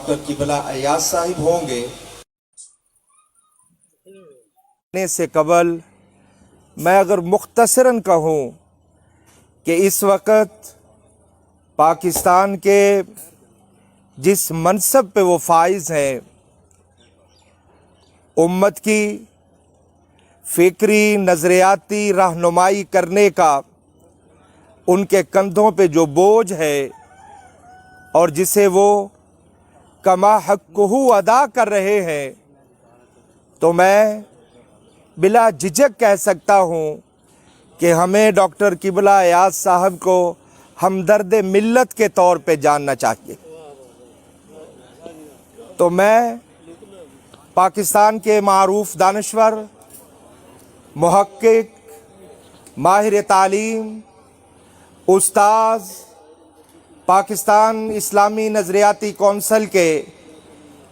Doctor قبلہ ایاز صاحب ہوں گے۔ سے قبل میں اگر مختصراً کہوں کہ اس وقت پاکستان کے جس منصب پہ وہ فائز ہیں، امت کی فکری نظریاتی رہنمائی کرنے کا ان کے کندھوں پہ جو بوجھ ہے اور جسے وہ کما حقہ ادا کر رہے ہیں، تو میں بلا جھجک کہہ سکتا ہوں کہ ہمیں ڈاکٹر قبلہ ایاز صاحب کو ہمدرد ملت کے طور پہ جاننا چاہیے۔ تو میں پاکستان کے معروف دانشور، محقق، ماہر تعلیم، استاذ، پاکستان اسلامی نظریاتی کونسل کے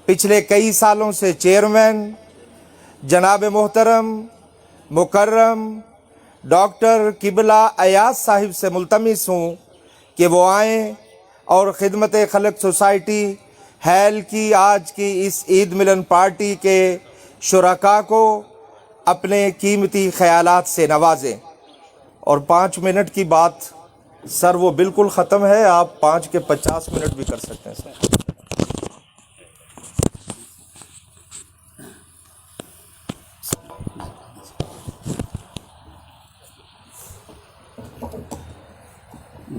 پچھلے کئی سالوں سے چیئرمین جناب محترم مکرم ڈاکٹر قبلہ ایاز صاحب سے ملتمس ہوں کہ وہ آئیں اور خدمت خلق سوسائٹی ہیل کی آج کی اس عید ملن پارٹی کے شرکاء کو اپنے قیمتی خیالات سے نوازیں۔ اور 5 منٹ کی بات سر وہ بالکل ختم ہے، آپ 5 کے 50 منٹ بھی کر سکتے ہیں سر۔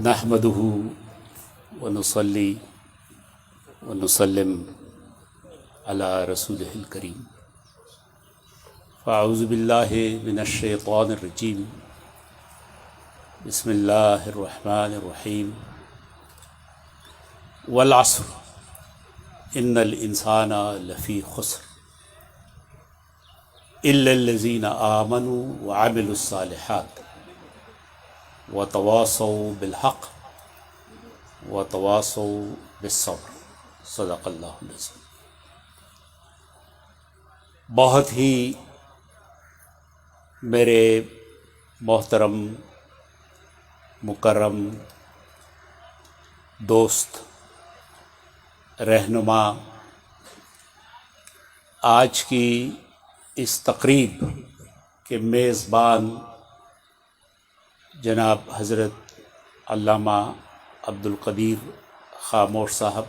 نحمدہ ونصلی ونسلم علی رسولہ الکریم۔ فاعوذ باللہ من الشیطان الرجیم، بسم اللہ الرحمن الرحیم۔ والعصر ان الانسان لفی خسر الا الذین آمنوا وعملوا الصالحات وتواصوا بالحق وتواصوا بالصبر، صدق اللہ العظیم۔ بہت ہی میرے محترم مکرم دوست رہنما، آج کی اس تقریب کے میزبان جناب حضرت علامہ عبدالقدیر خاموش صاحب،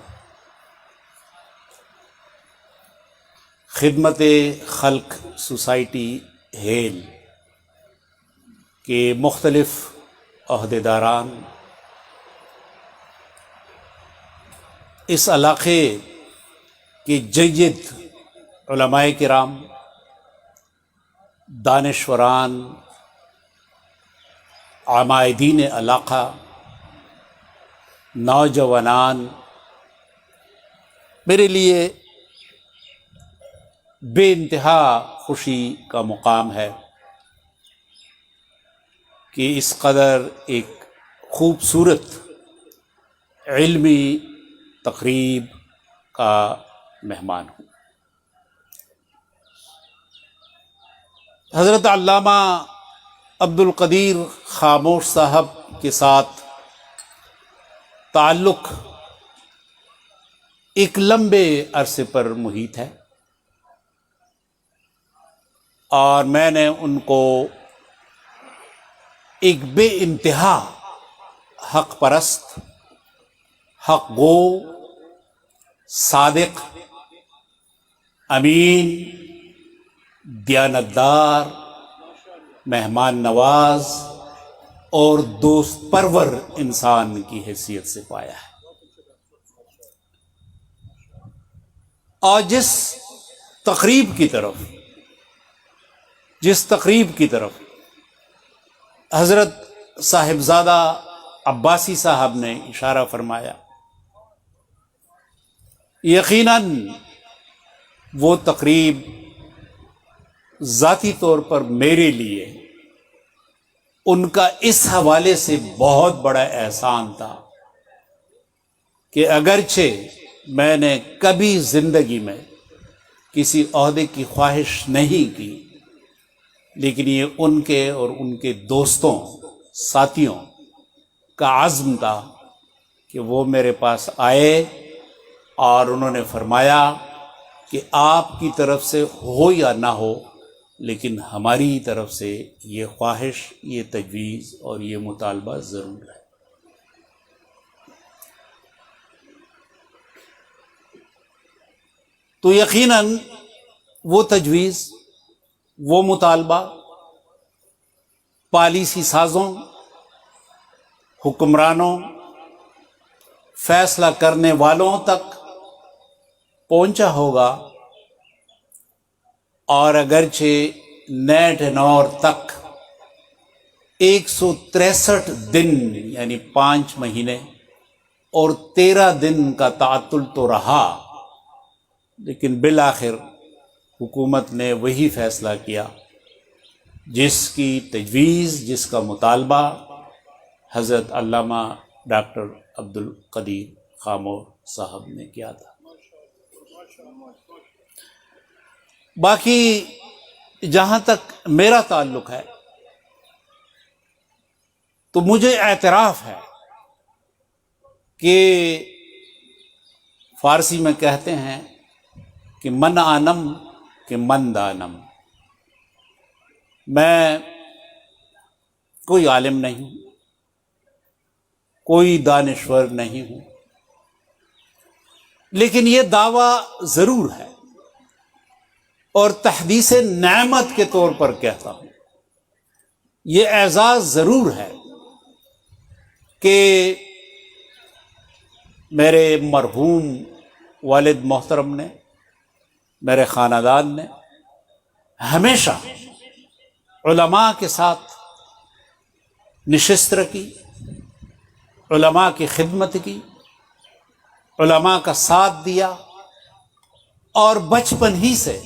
خدمت خلق سوسائٹی ہیل کے مختلف عہدیداران، اس علاقے کے جید علماء کرام، دانشوران، عمائدین علاقہ، نوجوانان، میرے لیے بے انتہا خوشی کا مقام ہے کہ اس قدر ایک خوبصورت علمی تقریب کا مہمان ہوں۔ حضرت علامہ عبدالقدیر خاموش صاحب کے ساتھ تعلق ایک لمبے عرصے پر محیط ہے، اور میں نے ان کو ایک بے انتہا حق پرست، حق گو، صادق، امین، دیانتدار، مہمان نواز اور دوست پرور انسان کی حیثیت سے پایا ہے۔ اور جس تقریب کی طرف حضرت صاحبزادہ عباسی صاحب نے اشارہ فرمایا، یقیناً وہ تقریب ذاتی طور پر میرے لیے ان کا اس حوالے سے بہت بڑا احسان تھا کہ اگرچہ میں نے کبھی زندگی میں کسی عہدے کی خواہش نہیں کی، لیکن یہ ان کے اور ان کے دوستوں، ساتھیوں کا عزم تھا کہ وہ میرے پاس آئے اور انہوں نے فرمایا کہ آپ کی طرف سے ہو یا نہ ہو، لیکن ہماری طرف سے یہ خواہش، یہ تجویز اور یہ مطالبہ ضرور ہے۔ تو یقیناً وہ تجویز، وہ مطالبہ پالیسی سازوں، حکمرانوں، فیصلہ کرنے والوں تک پہنچا ہوگا، اور اگرچہ نیٹ نور تک 163 دن یعنی 5 مہینے اور 13 دن کا تعطل تو رہا، لیکن بالآخر حکومت نے وہی فیصلہ کیا جس کی تجویز، جس کا مطالبہ حضرت علامہ ڈاکٹر عبد القدیر خامور صاحب نے کیا تھا۔ باقی جہاں تک میرا تعلق ہے تو مجھے اعتراف ہے کہ فارسی میں کہتے ہیں کہ من آنم کہ من دانم، میں کوئی عالم نہیں ہوں، کوئی دانشور نہیں ہوں، لیکن یہ دعویٰ ضرور ہے اور تحدیث نعمت کے طور پر کہتا ہوں، یہ اعزاز ضرور ہے کہ میرے مرحوم والد محترم نے، میرے خاندان نے ہمیشہ علماء کے ساتھ نشست رکھی، علماء کی خدمت کی، علماء کا ساتھ دیا، اور بچپن ہی سے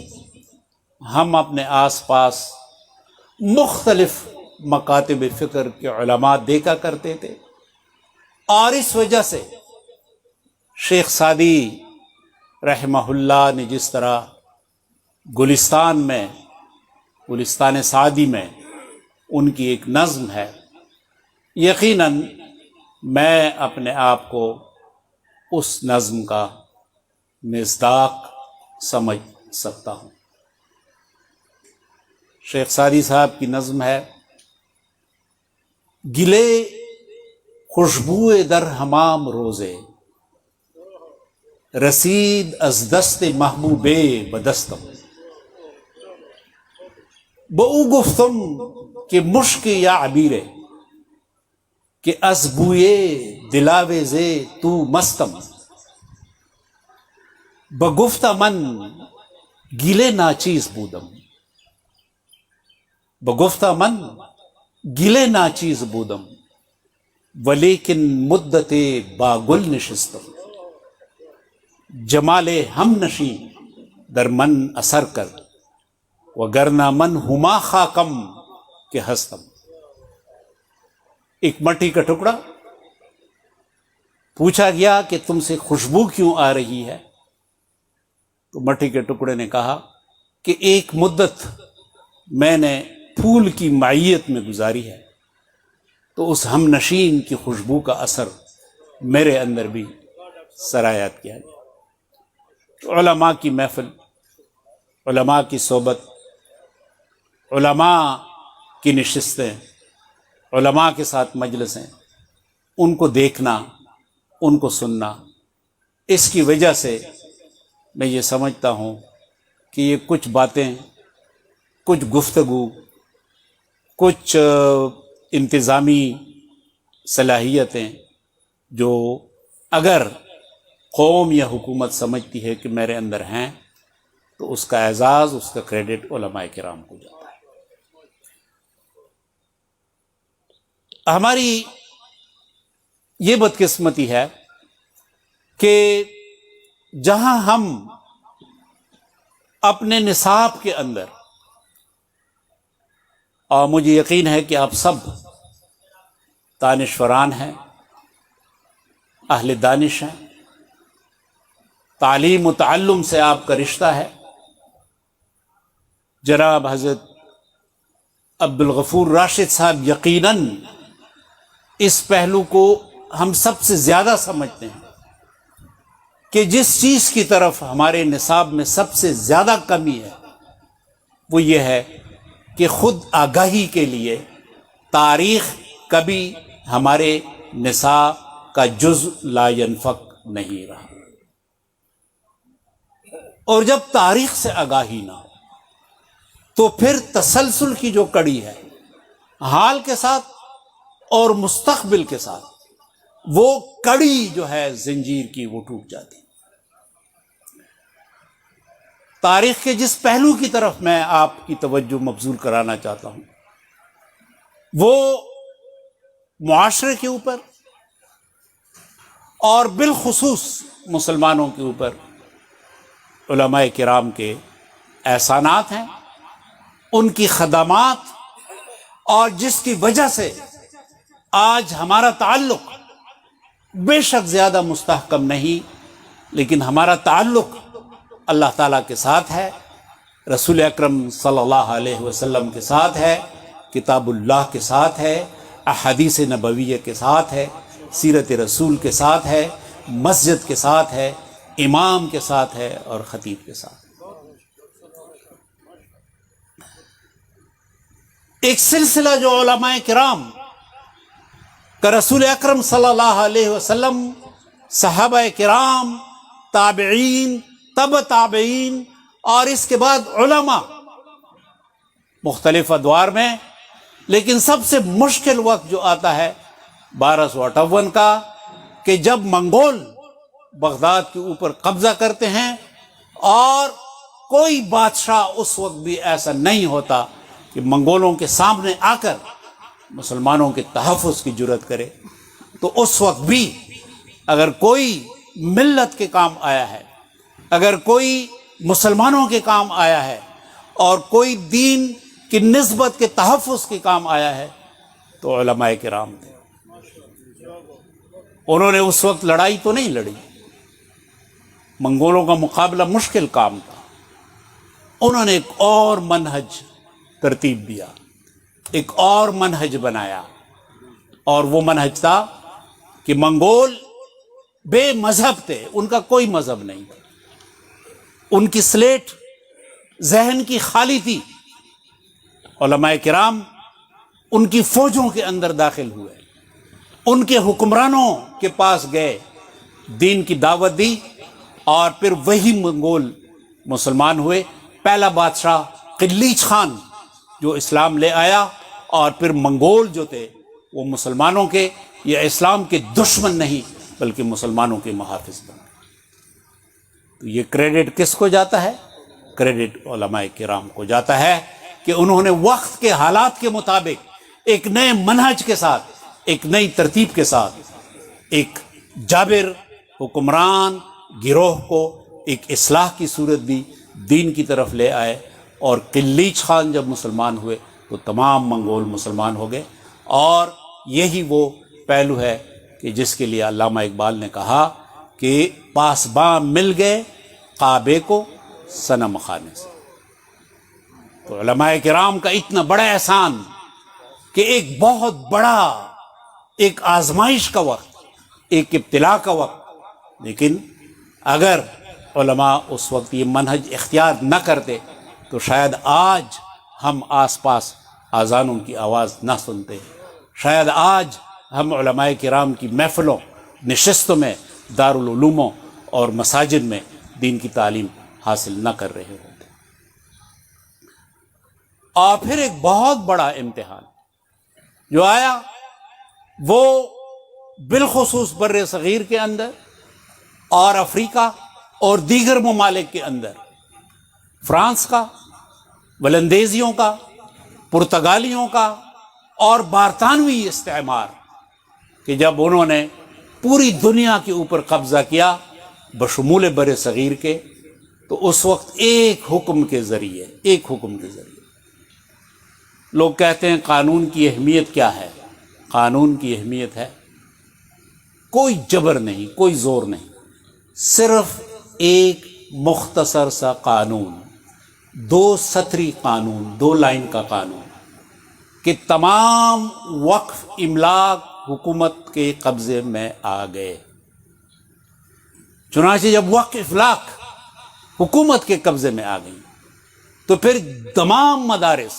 ہم اپنے آس پاس مختلف مکاتب فکر کے علماء دیکھا کرتے تھے، اور اس وجہ سے شیخ سعدی رحمہ اللہ نے جس طرح گلستان سعدی میں ان کی ایک نظم ہے، یقیناً میں اپنے آپ کو اس نظم کا مصداق سمجھ سکتا ہوں۔ شیخ سعدی صاحب کی نظم ہے، گلے خوشبوئے در حمام روزے، رسید از دست محبوبے بدستم، بہو گفتم کہ مشک یا عبیرے، کہ از بوئے دلاویزے تو مستم، بگفتہ من گلے ناچیز بودم، بگفتہ من گلے ناچیز بودم، ولیکن مدت باگل نشستم، جمال ہم نشی در من اثر کر، وگرنہ من ہما خاکم کہ ہستم۔ ایک مٹی کا ٹکڑا، پوچھا گیا کہ تم سے خوشبو کیوں آ رہی ہے؟ تو مٹی کے ٹکڑے نے کہا کہ ایک مدت میں نے پھول کی معیت میں گزاری ہے، تو اس ہم نشین کی خوشبو کا اثر میرے اندر بھی سرایت کیا گیا۔ علماء کی محفل، علماء کی صحبت، علماء کی نشستیں، علماء کے ساتھ مجلسیں، ان کو دیکھنا، ان کو سننا، اس کی وجہ سے میں یہ سمجھتا ہوں کہ یہ کچھ باتیں، کچھ گفتگو، کچھ انتظامی صلاحیتیں جو اگر قوم یا حکومت سمجھتی ہے کہ میرے اندر ہیں، تو اس کا اعزاز، اس کا کریڈٹ علماء کرام کو جاتا ہے۔ ہماری یہ بدقسمتی ہے کہ جہاں ہم اپنے نصاب کے اندر، اور مجھے یقین ہے کہ آپ سب دانشوران ہیں، اہل دانش ہیں، تعلیم و تعلم سے آپ کا رشتہ ہے، جناب حضرت عبد الغفور راشد صاحب یقیناً اس پہلو کو ہم سب سے زیادہ سمجھتے ہیں کہ جس چیز کی طرف ہمارے نصاب میں سب سے زیادہ کمی ہے وہ یہ ہے کہ خود آگاہی کے لیے تاریخ کبھی ہمارے نصاب کا جز لا ينفک نہیں رہا. اور جب تاریخ سے آگاہی نہ ہو تو پھر تسلسل کی جو کڑی ہے حال کے ساتھ اور مستقبل کے ساتھ، وہ کڑی جو ہے زنجیر کی وہ ٹوٹ جاتی. تاریخ کے جس پہلو کی طرف میں آپ کی توجہ مبذول کرانا چاہتا ہوں وہ معاشرے کے اوپر اور بالخصوص مسلمانوں کے اوپر علماء کرام کے احسانات ہیں، ان کی خدمات، اور جس کی وجہ سے آج ہمارا تعلق بے شک زیادہ مستحکم نہیں، لیکن ہمارا تعلق اللہ تعالیٰ کے ساتھ ہے، رسول اکرم صلی اللہ علیہ وسلم کے ساتھ ہے، کتاب اللہ کے ساتھ ہے، احادیث نبویہ کے ساتھ ہے، سیرت رسول کے ساتھ ہے، مسجد کے ساتھ ہے، امام کے ساتھ ہے اور خطیب کے ساتھ. ایک سلسلہ جو علماء کرام کا رسول اکرم صلی اللہ علیہ وسلم، صحابہ کرام، تابعین، تبع تابعین، اور اس کے بعد علماء مختلف ادوار میں، لیکن سب سے مشکل وقت جو آتا ہے 1258 کا، کہ جب منگول بغداد کے اوپر قبضہ کرتے ہیں، اور کوئی بادشاہ اس وقت بھی ایسا نہیں ہوتا کہ منگولوں کے سامنے آ کر مسلمانوں کے تحفظ کی جرات کرے. تو اس وقت بھی اگر کوئی ملت کے کام آیا ہے، اگر کوئی مسلمانوں کے کام آیا ہے، اور کوئی دین کی نسبت کے تحفظ کے کام آیا ہے، تو علماء کرام تھے. انہوں نے اس وقت لڑائی تو نہیں لڑی، منگولوں کا مقابلہ مشکل کام تھا. انہوں نے ایک اور منہج ترتیب دیا، ایک اور منہج بنایا، اور وہ منہج تھا کہ منگول بے مذہب تھے، ان کا کوئی مذہب نہیں تھا، ان کی سلیٹ ذہن کی خالی تھی. علماء کرام ان کی فوجوں کے اندر داخل ہوئے، ان کے حکمرانوں کے پاس گئے، دین کی دعوت دی، اور پھر وہی منگول مسلمان ہوئے. پہلا بادشاہ قلیچ خان جو اسلام لے آیا، اور پھر منگول جو تھے وہ مسلمانوں کے یا اسلام کے دشمن نہیں بلکہ مسلمانوں کے محافظ بنے. تو یہ کریڈٹ کس کو جاتا ہے؟ کریڈٹ علماء کرام کو جاتا ہے کہ انہوں نے وقت کے حالات کے مطابق ایک نئے منہج کے ساتھ، ایک نئی ترتیب کے ساتھ، ایک جابر حکمران گروہ کو ایک اصلاح کی صورت دی، دین کی طرف لے آئے. اور قلیچ خان جب مسلمان ہوئے تو تمام منگول مسلمان ہو گئے. اور یہی وہ پہلو ہے کہ جس کے لیے علامہ اقبال نے کہا کہ پاسباں مل گئے کعبے کو صنم خانے سے. تو علماء کرام کا اتنا بڑا احسان کہ ایک بہت بڑا ایک آزمائش کا وقت، ایک ابتلا کا وقت، لیکن اگر علماء اس وقت یہ منہج اختیار نہ کرتے تو شاید آج ہم آس پاس اذانوں کی آواز نہ سنتے، شاید آج ہم علماء کرام کی محفلوں، نشستوں میں، دارالعلوموں اور مساجد میں دین کی تعلیم حاصل نہ کر رہے ہوتے. اور پھر ایک بہت بڑا امتحان جو آیا وہ بالخصوص بر صغیر کے اندر اور افریقہ اور دیگر ممالک کے اندر، فرانس کا، ولندیزیوں کا، پرتگالیوں کا اور برطانوی استعمار، کہ جب انہوں نے پوری دنیا کے اوپر قبضہ کیا بشمول بر صغیر کے، تو اس وقت ایک حکم کے ذریعے لوگ کہتے ہیں قانون کی اہمیت کیا ہے؟ قانون کی اہمیت ہے کوئی جبر نہیں، کوئی زور نہیں، صرف ایک مختصر سا قانون، 2 سطری قانون، 2 لائن کا قانون، کہ تمام وقف املاک حکومت کے قبضے میں آ گئے. چنانچہ جب وقف افلاق حکومت کے قبضے میں آ گئی تو پھر تمام مدارس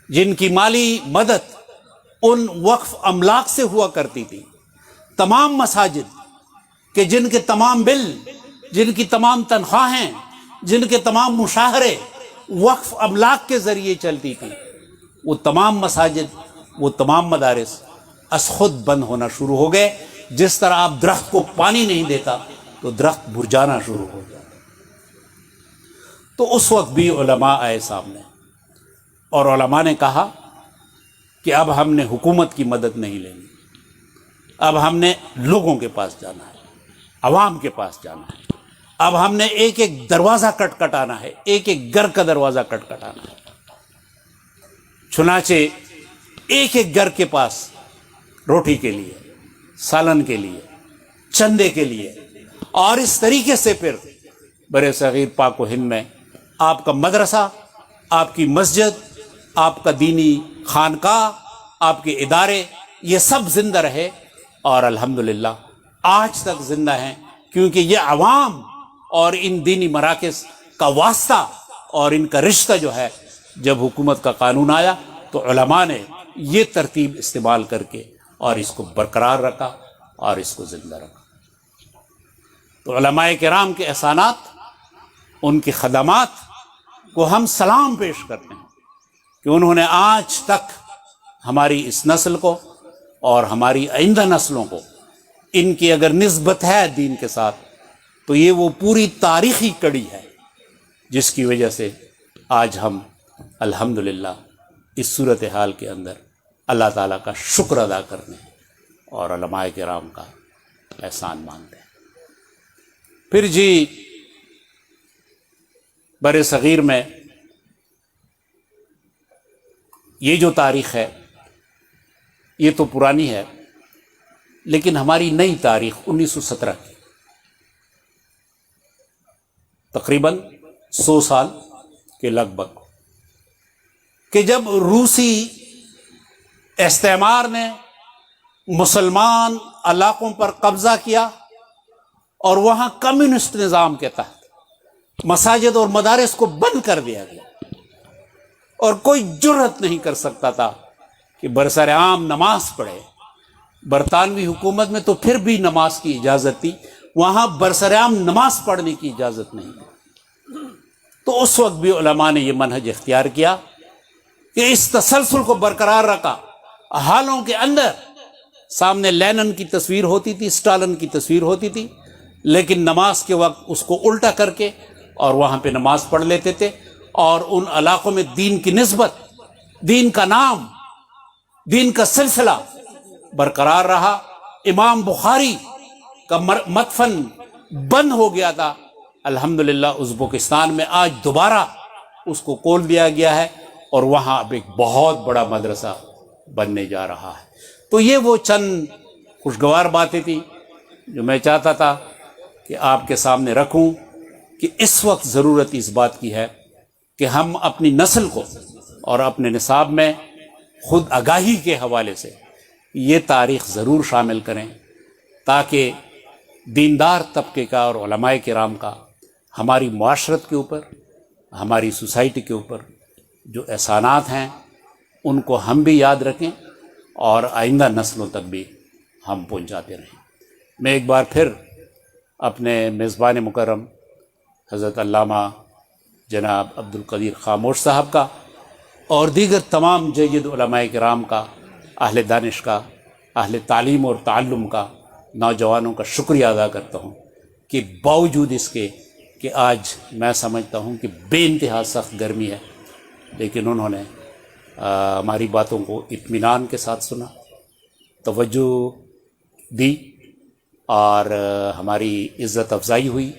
جن کی مالی مدد ان وقف املاک سے ہوا کرتی تھی، تمام مساجد کہ جن کے تمام بل، جن کی تمام تنخواہیں، جن کے تمام مشاہرے وقف املاک کے ذریعے چلتی تھی، وہ تمام مساجد، وہ تمام مدارس از خود بند ہونا شروع ہو گئے۔ جس طرح آپ درخت کو پانی نہیں دیتا تو درخت مرجھانا شروع ہو جاتا۔ تو اس وقت بھی علماء آئے سامنے، اور علماء نے کہا کہ اب ہم نے حکومت کی مدد نہیں لینی، اب ہم نے لوگوں کے پاس جانا ہے، عوام کے پاس جانا ہے، اب ہم نے ایک ایک دروازہ کٹکھٹانا ہے، ایک ایک گھر کا دروازہ کٹکھٹانا ہے۔ چنانچہ ایک ایک گھر کے پاس روٹی کے لیے، سالن کے لیے، چندے کے لیے، اور اس طریقے سے پھر برے صغیر پاک و ہند میں آپ کا مدرسہ، آپ کی مسجد، آپ کا دینی خانقاہ، آپ کے ادارے، یہ سب زندہ رہے، اور الحمدللہ آج تک زندہ ہیں، کیونکہ یہ عوام اور ان دینی مراکز کا واسطہ اور ان کا رشتہ جو ہے، جب حکومت کا قانون آیا تو علماء نے یہ ترتیب استعمال کر کے اور اس کو برقرار رکھا اور اس کو زندہ رکھا۔ تو علماء کرام کے احسانات، ان کی خدمات کو ہم سلام پیش کرتے ہیں کہ انہوں نے آج تک ہماری اس نسل کو اور ہماری آئندہ نسلوں کو، ان کی اگر نسبت ہے دین کے ساتھ تو یہ وہ پوری تاریخی کڑی ہے جس کی وجہ سے آج ہم الحمدللہ اس صورتحال کے اندر اللہ تعالیٰ کا شکر ادا کرنے اور علماء کرام کا احسان مانتے ہیں۔ پھر جی برِ صغیر میں یہ جو تاریخ ہے یہ تو پرانی ہے، لیکن ہماری نئی تاریخ 1917 کی، تقریباً 100 سال کے لگ بھگ، کہ جب روسی استعمار نے مسلمان علاقوں پر قبضہ کیا اور وہاں کمیونسٹ نظام کے تحت مساجد اور مدارس کو بند کر دیا گیا، اور کوئی جرأت نہیں کر سکتا تھا کہ برسر عام نماز پڑھے۔ برطانوی حکومت میں تو پھر بھی نماز کی اجازت تھی، وہاں برسر عام نماز پڑھنے کی اجازت نہیں تھی۔ تو اس وقت بھی علماء نے یہ منہج اختیار کیا کہ اس تسلسل کو برقرار رکھا۔ حالوں کے اندر سامنے لینن کی تصویر ہوتی تھی، اسٹالن کی تصویر ہوتی تھی، لیکن نماز کے وقت اس کو الٹا کر کے اور وہاں پہ نماز پڑھ لیتے تھے، اور ان علاقوں میں دین کی نسبت، دین کا نام، دین کا سلسلہ برقرار رہا۔ امام بخاری کا مدفن بند ہو گیا تھا، الحمدللہ ازبکستان میں آج دوبارہ اس کو کھول دیا گیا ہے، اور وہاں اب ایک بہت بڑا مدرسہ بننے جا رہا ہے۔ تو یہ وہ چند خوشگوار باتیں تھیں جو میں چاہتا تھا کہ آپ کے سامنے رکھوں، کہ اس وقت ضرورت اس بات کی ہے کہ ہم اپنی نسل کو اور اپنے نصاب میں خود آگاہی کے حوالے سے یہ تاریخ ضرور شامل کریں، تاکہ دیندار طبقے کا اور علماء کرام کا ہماری معاشرت کے اوپر، ہماری سوسائٹی کے اوپر جو احسانات ہیں ان کو ہم بھی یاد رکھیں اور آئندہ نسلوں تک بھی ہم پہنچاتے رہیں۔ میں ایک بار پھر اپنے میزبان مکرم حضرت علامہ جناب عبد القدیر خاموش صاحب کا اور دیگر تمام جید علماء کرام کا، اہل دانش کا، اہل تعلیم اور تعلم کا، نوجوانوں کا شکریہ ادا کرتا ہوں کہ باوجود اس کے کہ آج میں سمجھتا ہوں کہ بے انتہا سخت گرمی ہے، لیکن انہوں نے ہماری باتوں کو اطمینان کے ساتھ سنا، توجہ دی، اور ہماری عزت افزائی ہوئی۔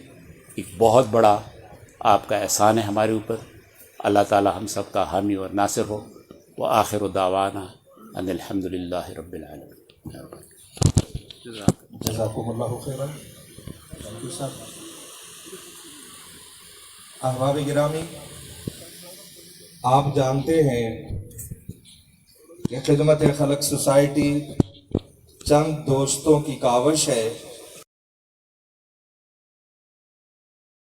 ایک بہت بڑا آپ کا احسان ہے ہمارے اوپر۔ اللہ تعالی ہم سب کا حامی اور ناصر ہو۔ وآخر دعوانا ان الحمدللہ رب العالمین۔ جزاکم اللہ خیرا۔ احباب گرامی، آپ جانتے ہیں کہ خدمت خلق سوسائٹی چند دوستوں کی کاوش ہے